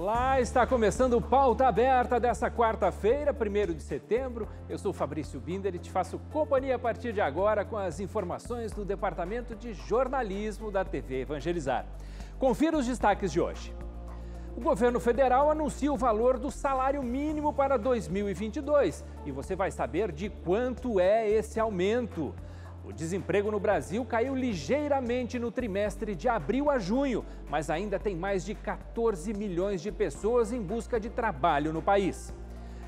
Olá, está começando o Pauta Aberta dessa quarta-feira, 1º de setembro. Eu sou Fabrício Binder e te faço companhia a partir de agora com as informações do Departamento de Jornalismo da TV Evangelizar. Confira os destaques de hoje. O governo federal anuncia o valor do salário mínimo para 2022 e você vai saber de quanto é esse aumento. O desemprego no Brasil caiu ligeiramente no trimestre de abril a junho, mas ainda tem mais de 14 milhões de pessoas em busca de trabalho no país.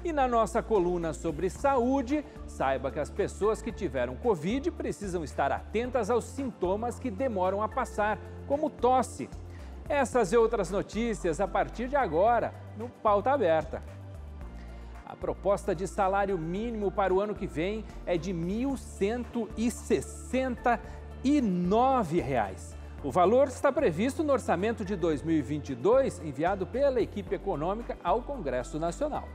E na nossa coluna sobre saúde, saiba que as pessoas que tiveram Covid precisam estar atentas aos sintomas que demoram a passar, como tosse. Essas e outras notícias a partir de agora no Pauta Aberta. A proposta de salário mínimo para o ano que vem é de R$ 1.169. O valor está previsto no orçamento de 2022, enviado pela equipe econômica ao Congresso Nacional.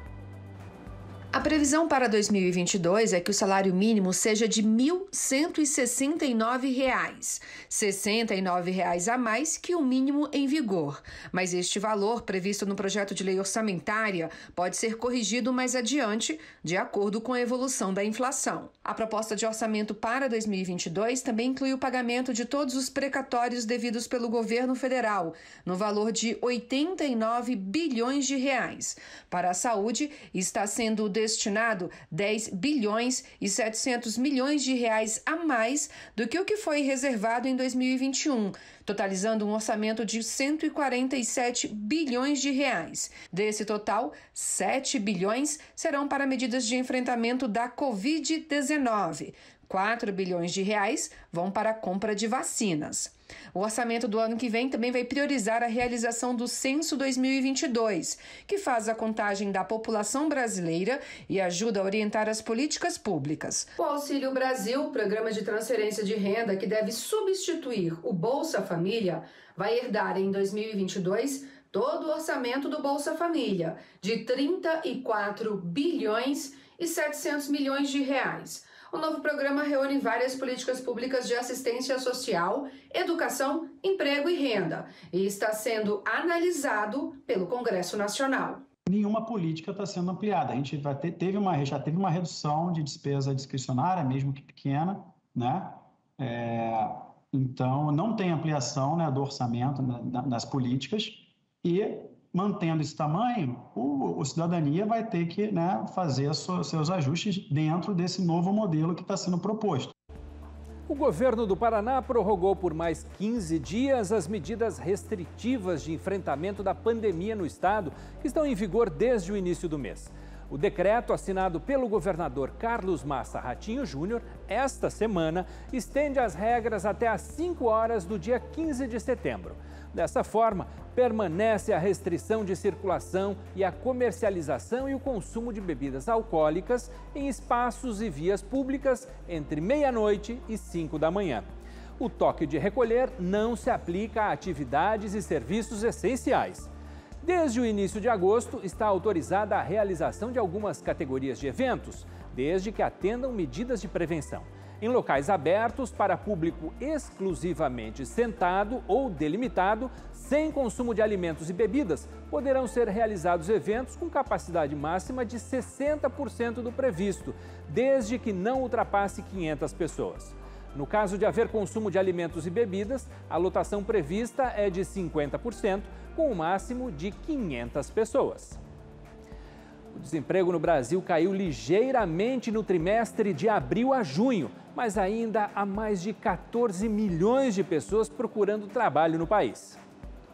A previsão para 2022 é que o salário mínimo seja de R$ 1.169, R$ 69 a mais que o mínimo em vigor. Mas este valor, previsto no projeto de lei orçamentária, pode ser corrigido mais adiante, de acordo com a evolução da inflação. A proposta de orçamento para 2022 também inclui o pagamento de todos os precatórios devidos pelo governo federal, no valor de R$ 89 bilhões. Para a saúde, está sendo destinado 10 bilhões e 700 milhões de reais a mais do que o que foi reservado em 2021, totalizando um orçamento de 147 bilhões de reais. Desse total, 7 bilhões serão para medidas de enfrentamento da Covid-19. 4 bilhões de reais vão para a compra de vacinas. O orçamento do ano que vem também vai priorizar a realização do Censo 2022, que faz a contagem da população brasileira e ajuda a orientar as políticas públicas. O Auxílio Brasil, programa de transferência de renda que deve substituir o Bolsa Família, vai herdar em 2022 todo o orçamento do Bolsa Família, de 34 bilhões e 700 milhões de reais. O novo programa reúne várias políticas públicas de assistência social, educação, emprego e renda e está sendo analisado pelo Congresso Nacional. Nenhuma política está sendo ampliada. A gente já teve uma redução de despesa discricionária, mesmo que pequena, né? Então, não tem ampliação, né, do orçamento nas políticas e, mantendo esse tamanho, o Cidadania vai ter que, né, fazer seus ajustes dentro desse novo modelo que está sendo proposto. O governo do Paraná prorrogou por mais 15 dias as medidas restritivas de enfrentamento da pandemia no estado, que estão em vigor desde o início do mês. O decreto, assinado pelo governador Carlos Massa Ratinho Júnior, esta semana, estende as regras até às 5 horas do dia 15 de setembro. Dessa forma, permanece a restrição de circulação e a comercialização e o consumo de bebidas alcoólicas em espaços e vias públicas entre meia-noite e 5 da manhã. O toque de recolher não se aplica a atividades e serviços essenciais. Desde o início de agosto, está autorizada a realização de algumas categorias de eventos, desde que atendam medidas de prevenção. Em locais abertos para público exclusivamente sentado ou delimitado, sem consumo de alimentos e bebidas, poderão ser realizados eventos com capacidade máxima de 60% do previsto, desde que não ultrapasse 500 pessoas. No caso de haver consumo de alimentos e bebidas, a lotação prevista é de 50%, com o máximo de 500 pessoas. O desemprego no Brasil caiu ligeiramente no trimestre de abril a junho, mas ainda há mais de 14 milhões de pessoas procurando trabalho no país.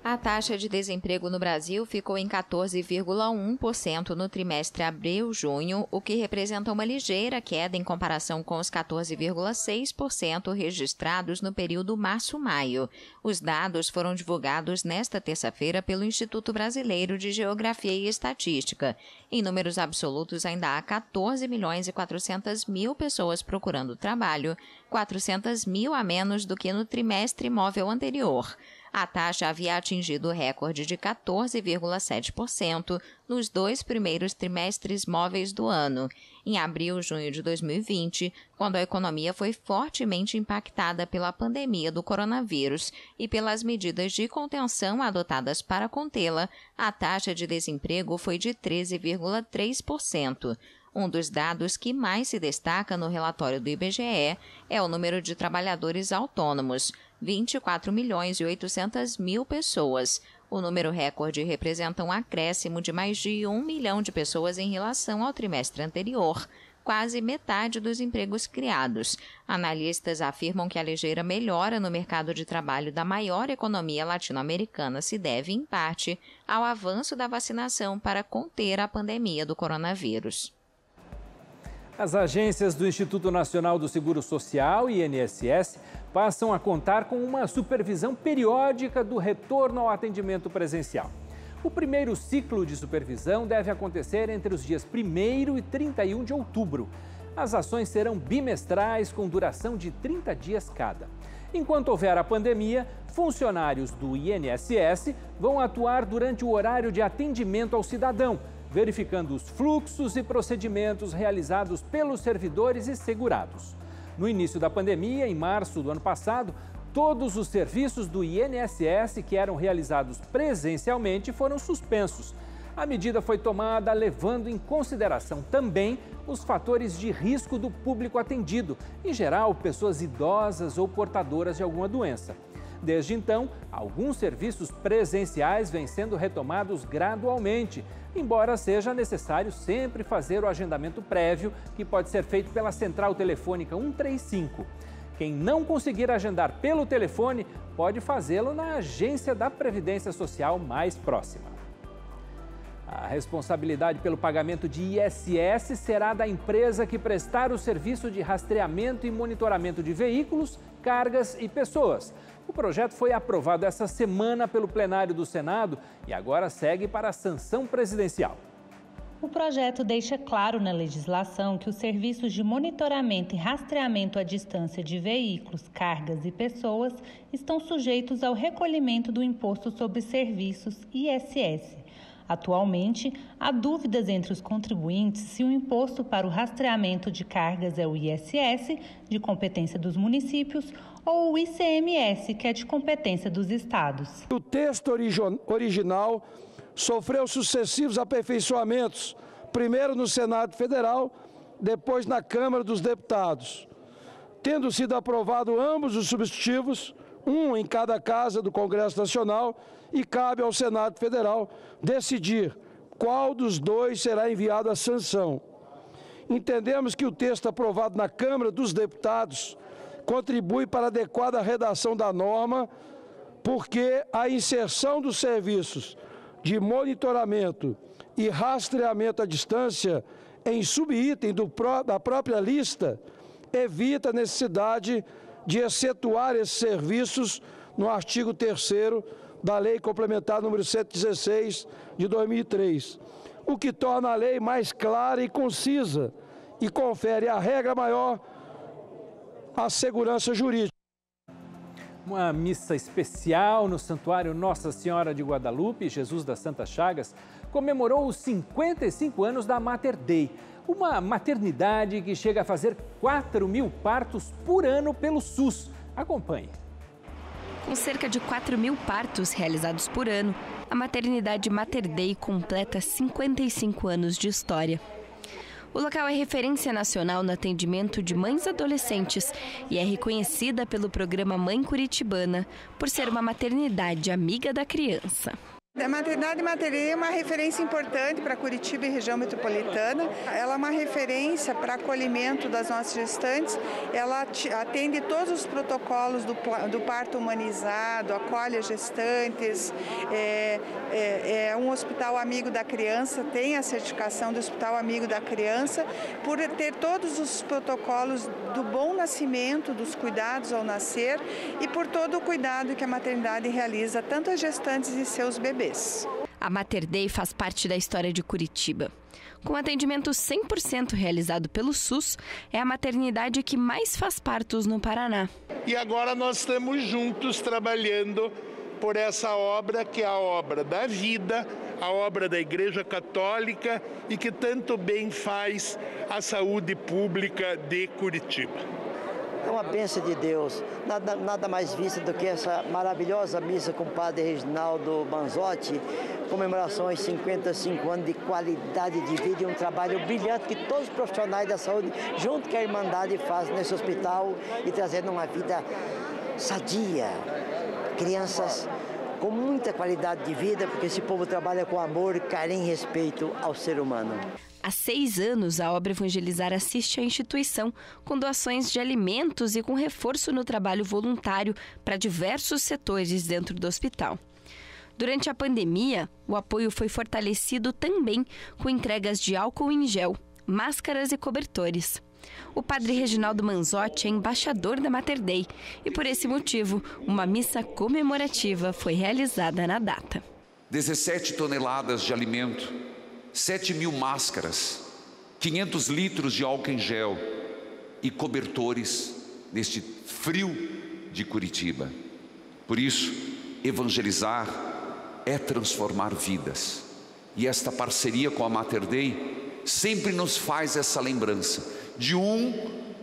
A taxa de desemprego no Brasil ficou em 14,1% no trimestre abril-junho, o que representa uma ligeira queda em comparação com os 14,6% registrados no período março-maio. Os dados foram divulgados nesta terça-feira pelo Instituto Brasileiro de Geografia e Estatística. Em números absolutos, ainda há 14 milhões e 400 mil pessoas procurando trabalho, 400 mil a menos do que no trimestre móvel anterior. A taxa havia atingido o recorde de 14,7% nos 2 primeiros trimestres móveis do ano, em abril e junho de 2020, quando a economia foi fortemente impactada pela pandemia do coronavírus e pelas medidas de contenção adotadas para contê-la. A taxa de desemprego foi de 13,3%. Um dos dados que mais se destaca no relatório do IBGE é o número de trabalhadores autônomos, 24.800.000 pessoas. O número recorde representa um acréscimo de mais de 1 milhão de pessoas em relação ao trimestre anterior, quase metade dos empregos criados. Analistas afirmam que a ligeira melhora no mercado de trabalho da maior economia latino-americana se deve, em parte, ao avanço da vacinação para conter a pandemia do coronavírus. As agências do Instituto Nacional do Seguro Social, INSS, passam a contar com uma supervisão periódica do retorno ao atendimento presencial. O primeiro ciclo de supervisão deve acontecer entre os dias 1º e 31 de outubro. As ações serão bimestrais com duração de 30 dias cada. Enquanto houver a pandemia, funcionários do INSS vão atuar durante o horário de atendimento ao cidadão, verificando os fluxos e procedimentos realizados pelos servidores e segurados. No início da pandemia, em março do ano passado, todos os serviços do INSS que eram realizados presencialmente foram suspensos. A medida foi tomada levando em consideração também os fatores de risco do público atendido, em geral, pessoas idosas ou portadoras de alguma doença. Desde então, alguns serviços presenciais vêm sendo retomados gradualmente, embora seja necessário sempre fazer o agendamento prévio, que pode ser feito pela Central Telefônica 135. Quem não conseguir agendar pelo telefone, pode fazê-lo na agência da Previdência Social mais próxima. A responsabilidade pelo pagamento de ISS será da empresa que prestar o serviço de rastreamento e monitoramento de veículos, cargas e pessoas. O projeto foi aprovado essa semana pelo plenário do Senado e agora segue para a sanção presidencial. O projeto deixa claro na legislação que os serviços de monitoramento e rastreamento à distância de veículos, cargas e pessoas estão sujeitos ao recolhimento do Imposto sobre Serviços, ISS. Atualmente, há dúvidas entre os contribuintes se o imposto para o rastreamento de cargas é o ISS, de competência dos municípios, ou o ICMS, que é de competência dos estados. O texto original sofreu sucessivos aperfeiçoamentos, primeiro no Senado Federal, depois na Câmara dos Deputados. Tendo sido aprovado ambos os substitutivos, um em cada casa do Congresso Nacional, e cabe ao Senado Federal decidir qual dos dois será enviado à sanção. Entendemos que o texto aprovado na Câmara dos Deputados contribui para a adequada redação da norma, porque a inserção dos serviços de monitoramento e rastreamento à distância em subitem da própria lista evita a necessidade de excetuar esses serviços no artigo 3º da Lei Complementar número 116 de 2003, o que torna a lei mais clara e concisa e confere a regra maior à segurança jurídica. Uma missa especial no Santuário Nossa Senhora de Guadalupe, Jesus das Santas Chagas, comemorou os 55 anos da Mater Dei, uma maternidade que chega a fazer 4.000 partos por ano pelo SUS. Acompanhe. Com cerca de 4.000 partos realizados por ano, a maternidade Mater Dei completa 55 anos de história. O local é referência nacional no atendimento de mães adolescentes e é reconhecida pelo programa Mãe Curitibana por ser uma maternidade amiga da criança. A maternidade Mater Dei é uma referência importante para Curitiba e região metropolitana. Ela é uma referência para acolhimento das nossas gestantes. Ela atende todos os protocolos do parto humanizado, acolhe as gestantes. É um hospital amigo da criança, tem a certificação do Hospital Amigo da Criança, por ter todos os protocolos do bom nascimento, dos cuidados ao nascer e por todo o cuidado que a maternidade realiza, tanto as gestantes e seus bebês. A Mater Dei faz parte da história de Curitiba. Com atendimento 100% realizado pelo SUS, é a maternidade que mais faz partos no Paraná. E agora nós estamos juntos trabalhando por essa obra que é a obra da vida, a obra da Igreja Católica e que tanto bem faz à saúde pública de Curitiba. É uma bênção de Deus, nada mais vista do que essa maravilhosa missa com o padre Reginaldo Manzotti, comemoração aos 55 anos de qualidade de vida e um trabalho brilhante que todos os profissionais da saúde, junto com a Irmandade, fazem nesse hospital e trazendo uma vida sadia. Crianças com muita qualidade de vida, porque esse povo trabalha com amor, carinho e respeito ao ser humano. Há 6 anos, a Obra Evangelizar assiste à instituição com doações de alimentos e com reforço no trabalho voluntário para diversos setores dentro do hospital. Durante a pandemia, o apoio foi fortalecido também com entregas de álcool em gel, máscaras e cobertores. O padre Reginaldo Manzotti é embaixador da Mater Dei e, por esse motivo, uma missa comemorativa foi realizada na data. 17 toneladas de alimento, 7.000 máscaras, 500 litros de álcool em gel e cobertores neste frio de Curitiba. Por isso, evangelizar é transformar vidas. E esta parceria com a Mater Dei sempre nos faz essa lembrança de um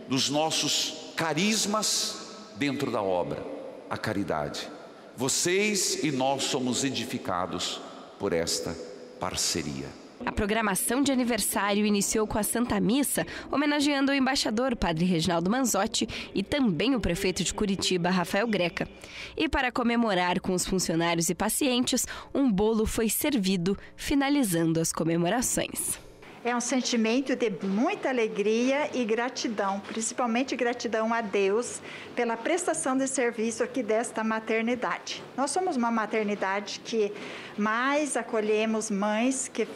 dos nossos carismas dentro da obra, a caridade. Vocês e nós somos edificados por esta parceria. A programação de aniversário iniciou com a Santa Missa, homenageando o embaixador Padre Reginaldo Manzotti e também o prefeito de Curitiba, Rafael Greca. E para comemorar com os funcionários e pacientes, um bolo foi servido, finalizando as comemorações. É um sentimento de muita alegria e gratidão, principalmente gratidão a Deus pela prestação de serviço aqui desta maternidade. Nós somos uma maternidade que mais acolhemos mães que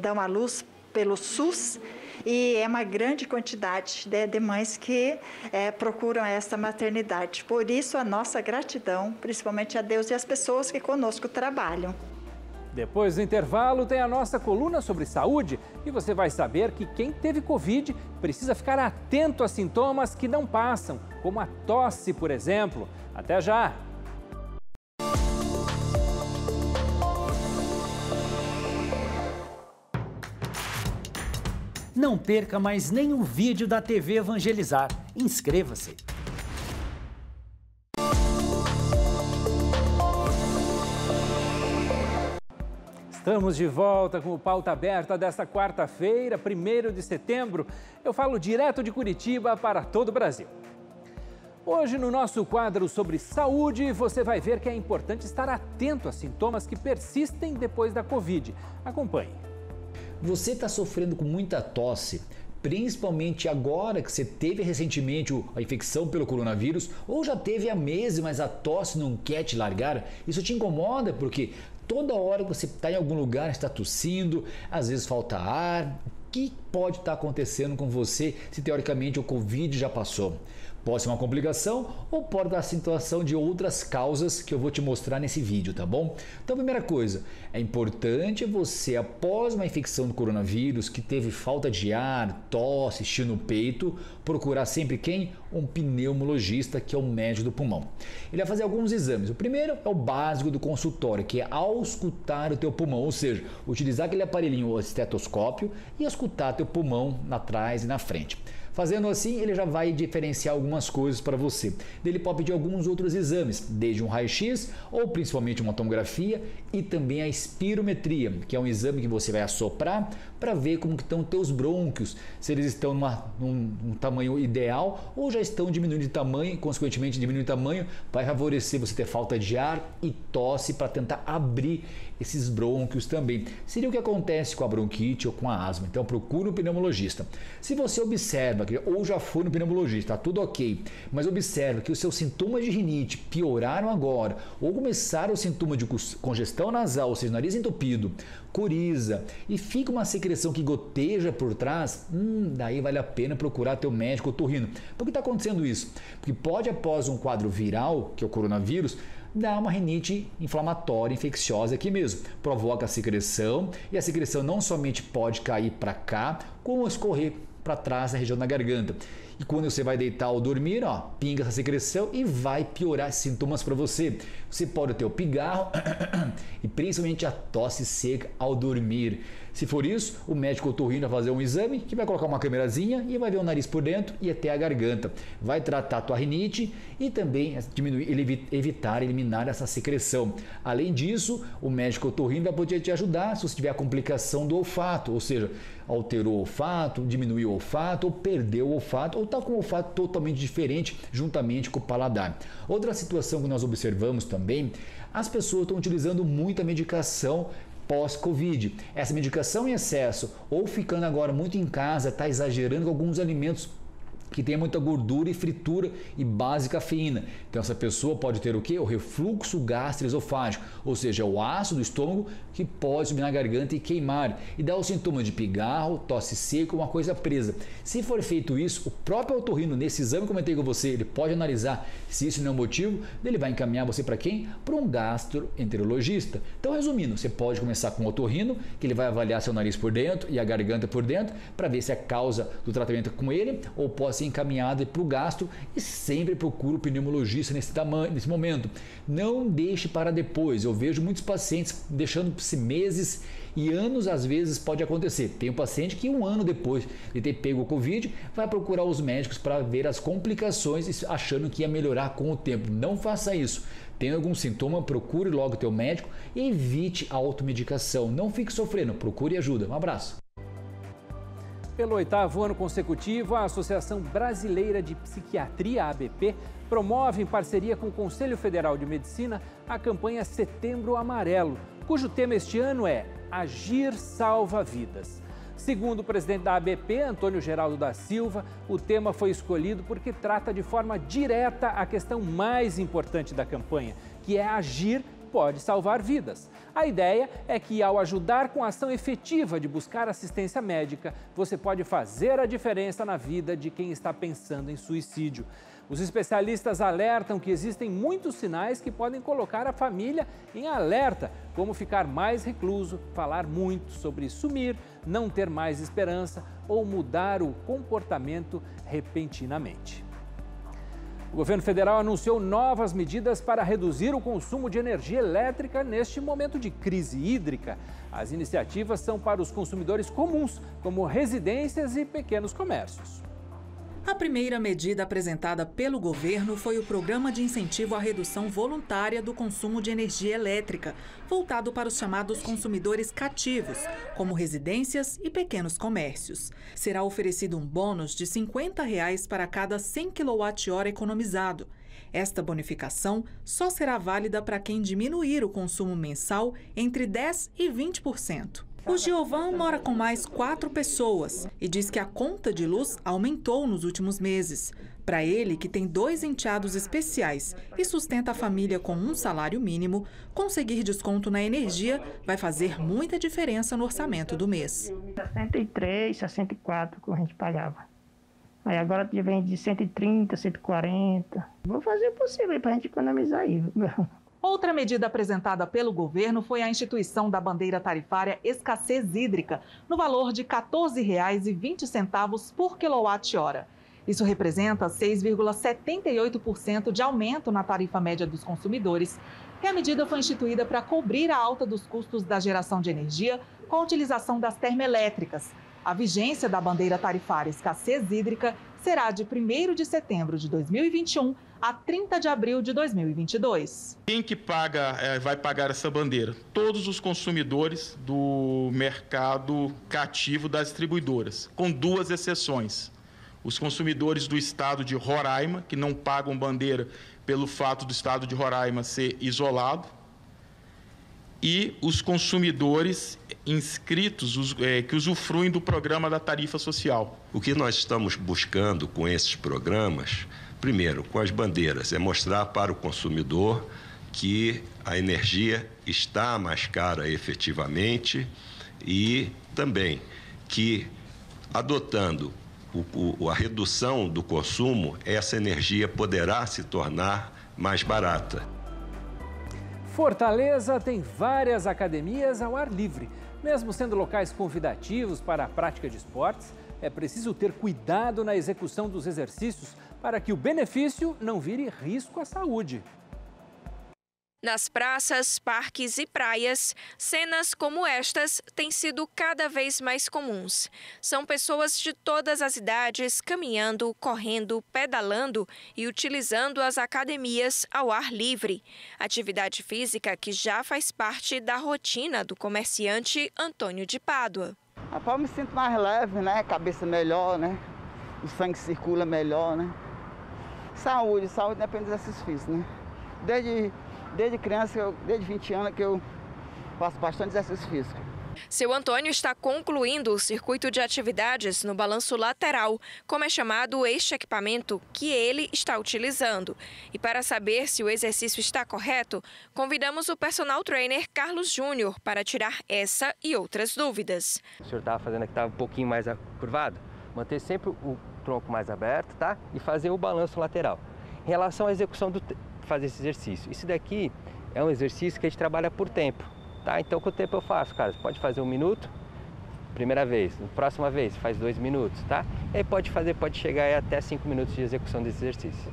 dão à luz pelo SUS, e é uma grande quantidade de mães que procuram esta maternidade. Por isso, a nossa gratidão, principalmente a Deus e as pessoas que conosco trabalham. Depois do intervalo tem a nossa coluna sobre saúde e você vai saber que quem teve Covid precisa ficar atento a sintomas que não passam, como a tosse, por exemplo. Até já! Não perca mais nenhum vídeo da TV Evangelizar. Inscreva-se! Estamos de volta com o Pauta Aberta desta quarta-feira, 1º de setembro. Eu falo direto de Curitiba para todo o Brasil. Hoje, no nosso quadro sobre saúde, você vai ver que é importante estar atento a sintomas que persistem depois da Covid. Acompanhe. Você está sofrendo com muita tosse, principalmente agora que você teve recentemente a infecção pelo coronavírus, ou já teve há meses, mas a tosse não quer te largar? Isso te incomoda porque toda hora que você está em algum lugar, está tossindo, às vezes falta ar. O que pode estar acontecendo com você se teoricamente o Covid já passou? Pode ser uma complicação ou pode dar a situação de outras causas que eu vou te mostrar nesse vídeo, tá bom? Então, primeira coisa, é importante você, após uma infecção do coronavírus, que teve falta de ar, tosse, estio no peito, procurar sempre quem? Um pneumologista, que é o médico do pulmão. Ele vai fazer alguns exames. O primeiro é o básico do consultório, que é auscultar o teu pulmão, ou seja, utilizar aquele aparelhinho, o estetoscópio, e auscultar teu pulmão atrás e na frente. Fazendo assim, ele já vai diferenciar algumas coisas para você. Ele pode pedir alguns outros exames, desde um raio-x ou principalmente uma tomografia e também a espirometria, que é um exame que você vai assoprar para ver como que estão teus brônquios, se eles estão num tamanho ideal ou já estão diminuindo de tamanho, consequentemente diminuindo de tamanho, vai favorecer você ter falta de ar e tosse para tentar abrir esses brônquios também. Seria o que acontece com a bronquite ou com a asma. Então procure um pneumologista. Se você observa que ou já foi no pneumologista, está tudo ok, mas observa que os seus sintomas de rinite pioraram agora ou começaram o sintoma de congestão nasal, ou seja, nariz entupido, coriza e fica uma secreção que goteja por trás, daí vale a pena procurar teu médico otorrino. Por que está acontecendo isso? Porque pode, após um quadro viral, que é o coronavírus, dá uma rinite inflamatória, infecciosa aqui mesmo. Provoca a secreção e a secreção não somente pode cair para cá, como escorrer para trás na região da garganta. E quando você vai deitar ou dormir, pinga essa secreção e vai piorar esses sintomas para você. Você pode ter o pigarro e principalmente a tosse seca ao dormir. Se for isso, o médico otorrino vai fazer um exame que vai colocar uma câmerazinha e vai ver o nariz por dentro e até a garganta. Vai tratar a tua rinite e também eliminar essa secreção. Além disso, o médico otorrino vai poder te ajudar se você tiver a complicação do olfato, ou seja, alterou o olfato, diminuiu o olfato, ou perdeu o olfato, ou está com o olfato totalmente diferente juntamente com o paladar. Outra situação que nós observamos também, as pessoas estão utilizando muita medicação pós-Covid. Essa medicação em excesso ou ficando agora muito em casa, está exagerando com alguns alimentos que tem muita gordura e fritura e base cafeína. Então essa pessoa pode ter o quê? O refluxo gastroesofágico, ou seja, o ácido do estômago que pode subir na garganta e queimar e dar o sintoma de pigarro, tosse seca, uma coisa presa. Se for feito isso, o próprio otorrino, nesse exame que eu comentei com você, ele pode analisar se isso não é um motivo, ele vai encaminhar você para quem? Para um gastroenterologista. Então, resumindo, você pode começar com o otorrino, que ele vai avaliar seu nariz por dentro e a garganta por dentro, para ver se é causa do tratamento com ele ou pode ser encaminhado para o gastro, e sempre procure o pneumologista nesse momento. Não deixe para depois. Eu vejo muitos pacientes deixando-se meses e anos, às vezes pode acontecer. Tem um paciente que 1 ano depois de ter pego o Covid vai procurar os médicos para ver as complicações, achando que ia melhorar com o tempo. Não faça isso. Tem algum sintoma, procure logo o teu médico e evite a automedicação. Não fique sofrendo, procure ajuda. Um abraço. Pelo 8º ano consecutivo, a Associação Brasileira de Psiquiatria, ABP, promove em parceria com o Conselho Federal de Medicina a campanha Setembro Amarelo, cujo tema este ano é Agir Salva Vidas. Segundo o presidente da ABP, Antônio Geraldo da Silva, o tema foi escolhido porque trata de forma direta a questão mais importante da campanha, que é agir pode salvar vidas. A ideia é que, ao ajudar com a ação efetiva de buscar assistência médica, você pode fazer a diferença na vida de quem está pensando em suicídio. Os especialistas alertam que existem muitos sinais que podem colocar a família em alerta, como ficar mais recluso, falar muito sobre sumir, não ter mais esperança ou mudar o comportamento repentinamente. O governo federal anunciou novas medidas para reduzir o consumo de energia elétrica neste momento de crise hídrica. As iniciativas são para os consumidores comuns, como residências e pequenos comércios. A primeira medida apresentada pelo governo foi o Programa de Incentivo à Redução Voluntária do Consumo de Energia Elétrica, voltado para os chamados consumidores cativos, como residências e pequenos comércios. Será oferecido um bônus de R$ 50 para cada 100 kWh economizado. Esta bonificação só será válida para quem diminuir o consumo mensal entre 10% e 20%. O Giovan mora com mais 4 pessoas e diz que a conta de luz aumentou nos últimos meses. Para ele, que tem 2 enteados especiais e sustenta a família com um salário mínimo, conseguir desconto na energia vai fazer muita diferença no orçamento do mês. 63, 64 que a gente pagava. Aí agora vem de 130, 140. Vou fazer o possível para a gente economizar aí. Outra medida apresentada pelo governo foi a instituição da bandeira tarifária escassez hídrica, no valor de R$ 14,20 por quilowatt-hora. Isso representa 6,78% de aumento na tarifa média dos consumidores, e a medida foi instituída para cobrir a alta dos custos da geração de energia com a utilização das termoelétricas. A vigência da bandeira tarifária escassez hídrica será de 1º de setembro de 2021 a 30 de abril de 2022. Quem que vai pagar essa bandeira? Todos os consumidores do mercado cativo das distribuidoras, com 2 exceções. Os consumidores do estado de Roraima, que não pagam bandeira pelo fato do estado de Roraima ser isolado, e os consumidores inscritos que usufruem do programa da tarifa social. O que nós estamos buscando com esses programas, primeiro, com as bandeiras, é mostrar para o consumidor que a energia está mais cara efetivamente e também que, adotando a redução do consumo, essa energia poderá se tornar mais barata. Fortaleza tem várias academias ao ar livre. Mesmo sendo locais convidativos para a prática de esportes, é preciso ter cuidado na execução dos exercícios para que o benefício não vire risco à saúde. Nas praças, parques e praias, cenas como estas têm sido cada vez mais comuns. São pessoas de todas as idades caminhando, correndo, pedalando e utilizando as academias ao ar livre. Atividade física que já faz parte da rotina do comerciante Antônio de Pádua. Eu me sinto mais leve, né? Cabeça melhor, né? O sangue circula melhor, né? Saúde depende do exercício físico, né? Desde criança, desde 20 anos que eu faço bastante exercício físico. Seu Antônio está concluindo o circuito de atividades no balanço lateral, como é chamado este equipamento que ele está utilizando. E para saber se o exercício está correto, convidamos o personal trainer Carlos Júnior para tirar essa e outras dúvidas. O senhor estava fazendo aqui, estava um pouquinho mais curvado. Manter sempre o tronco mais aberto, tá? E fazer o balanço lateral. Em relação à execução fazer esse exercício. Isso daqui é um exercício que a gente trabalha por tempo, tá? Então, quanto tempo eu faço, cara? Você pode fazer 1 minuto, primeira vez. Próxima vez, faz 2 minutos, tá? E aí pode chegar até 5 minutos de execução desse exercício.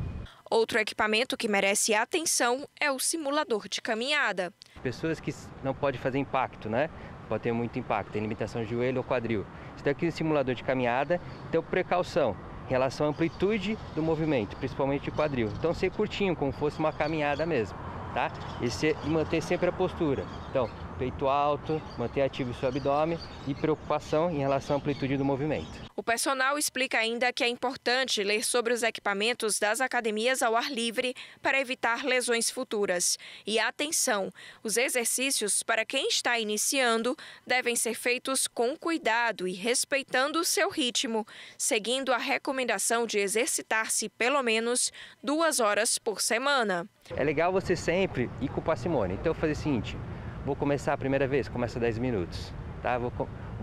Outro equipamento que merece atenção é o simulador de caminhada. Pessoas que não podem fazer impacto, né? Pode ter muito impacto, tem limitação de joelho ou quadril. Isso daqui é um simulador de caminhada, então precaução em relação à amplitude do movimento, principalmente de quadril. Então ser curtinho, como fosse uma caminhada mesmo, tá? E manter sempre a postura. Então, peito alto, manter ativo o seu abdômen e preocupação em relação à amplitude do movimento. O personal explica ainda que é importante ler sobre os equipamentos das academias ao ar livre para evitar lesões futuras. E atenção, os exercícios para quem está iniciando devem ser feitos com cuidado e respeitando o seu ritmo, seguindo a recomendação de exercitar-se pelo menos 2 horas por semana. É legal você sempre ir com parcimônia. Então, eu vou fazer o seguinte, vou começar a primeira vez, começa 10 minutos, tá? Vou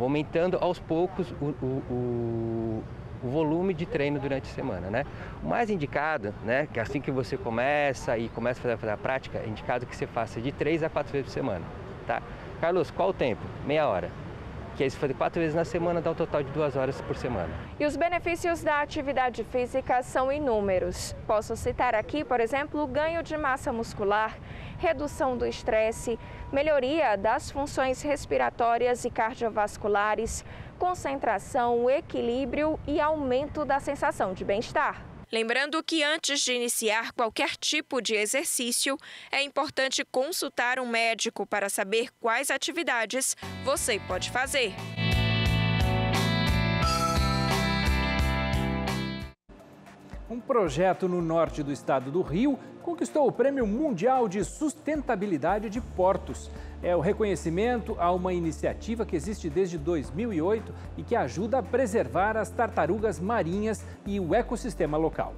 aumentando aos poucos o volume de treino durante a semana, né? O mais indicado, né, que assim que você começa a fazer a prática, é indicado que você faça de 3 a 4 vezes por semana, tá? Carlos, qual o tempo? Meia hora. Que aí se fazer 4 vezes na semana dá um total de 2 horas por semana. E os benefícios da atividade física são inúmeros. Posso citar aqui, por exemplo, o ganho de massa muscular, redução do estresse, melhoria das funções respiratórias e cardiovasculares, concentração, equilíbrio e aumento da sensação de bem-estar. Lembrando que antes de iniciar qualquer tipo de exercício, é importante consultar um médico para saber quais atividades você pode fazer. Um projeto no norte do estado do Rio conquistou o Prêmio Mundial de Sustentabilidade de Portos. É o reconhecimento a uma iniciativa que existe desde 2008 e que ajuda a preservar as tartarugas marinhas e o ecossistema local.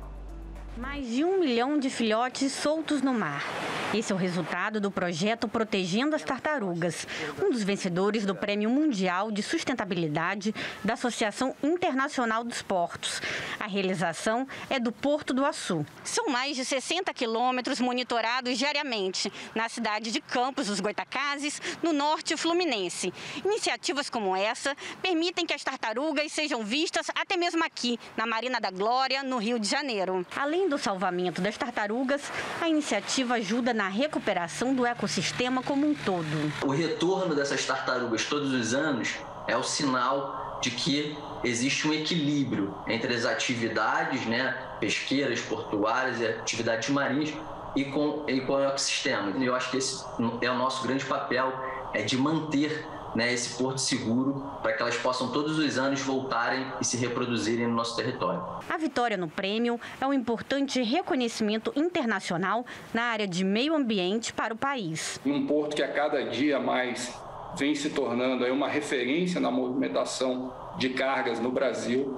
Mais de 1 milhão de filhotes soltos no mar. Esse é o resultado do projeto Protegendo as Tartarugas, um dos vencedores do Prêmio Mundial de Sustentabilidade da Associação Internacional dos Portos. A realização é do Porto do Açu. São mais de 60 quilômetros monitorados diariamente na cidade de Campos dos Goitacazes, no norte fluminense. Iniciativas como essa permitem que as tartarugas sejam vistas até mesmo aqui, na Marina da Glória, no Rio de Janeiro. Além do salvamento das tartarugas, a iniciativa ajuda na recuperação do ecossistema como um todo. O retorno dessas tartarugas todos os anos é o sinal de que existe um equilíbrio entre as atividades, pesqueiras, portuárias e atividades marinhas e com o ecossistema. E eu acho que esse é o nosso grande papel, é de manter esse porto seguro para que elas possam todos os anos voltarem e se reproduzirem no nosso território. A vitória no prêmio é um importante reconhecimento internacional na área de meio ambiente para o país. Um porto que a cada dia mais vem se tornando uma referência na movimentação de cargas no Brasil,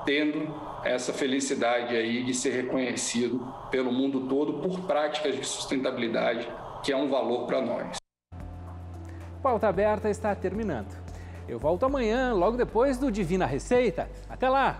tendo essa felicidade aí de ser reconhecido pelo mundo todo por práticas de sustentabilidade, que é um valor para nós. Pauta Aberta está terminando. Eu volto amanhã, logo depois do Divina Receita. Até lá!